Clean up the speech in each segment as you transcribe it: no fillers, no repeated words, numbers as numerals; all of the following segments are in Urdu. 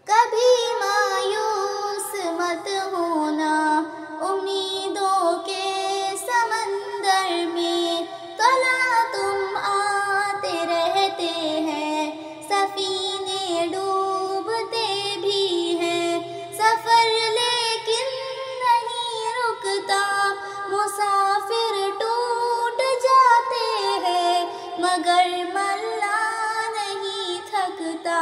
کبھی مایوس مت ہونا امیدوں کے سمندر میں، طلع تم آتے رہتے ہیں، سفینے ڈوبتے بھی ہیں، سفر لیکن نہیں رکتا، مسافر ٹوٹ جاتے ہیں مگر ملا نہیں تھکتا،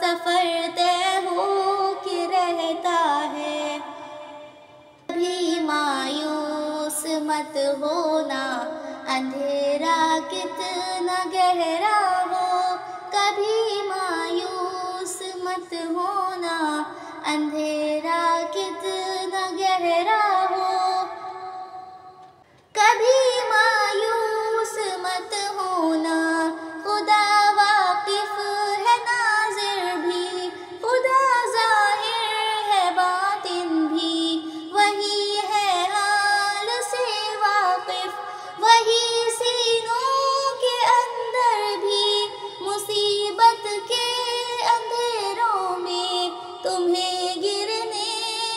سفر طے ہو کے رہتا ہے۔ کبھی مایوس مت ہونا اندھیرا کتنا گہرا ہو، کبھی مایوس مت ہونا اندھیرا کتنا گہرا ہو، کبھی مایوس مت ہونا خدا واقف ہے ناظر بھی، خدا ظاہر ہے باطن بھی، وہی ہے حال سے واقف، وہی سینوں کے اندر بھی، مصیبت کے اندھیروں میں تمہیں گرنے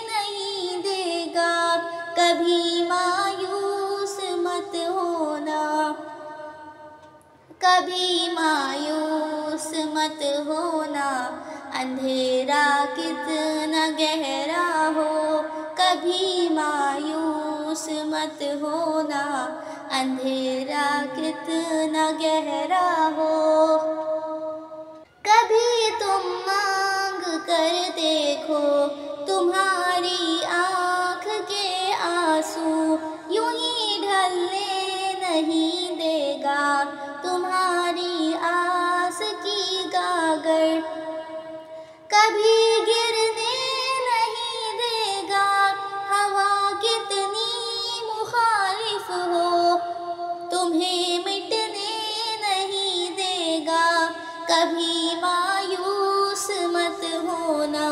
نہیں دے گا، کبھی مایوس مت ہونا، کبھی مایوس مت ہونا اندھیرا کتنا گہرا ہو، کبھی مایوس مت ہونا اندھیرا کتنا گہرا ہو، کبھی تم مانگ کر دیکھو تمہاری آنکھ کے آنسو یوں ہی ڈھلنے نہیں دے گا، تمہاری آس کی گاگر کبھی گرنے نہیں دے گا، ہوا کتنی مخالف ہو تمہیں مٹنے نہیں دے گا، کبھی مایوس مت ہونا،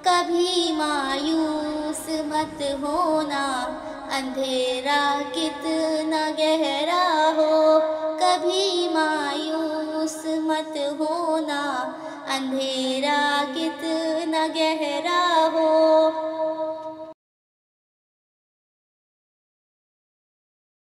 کبھی مایوس مت ہونا اندھیرا کتنا گہرا ہو، کبھی مایوس مت ہونا اندھیرا کتنا گہرا ہو۔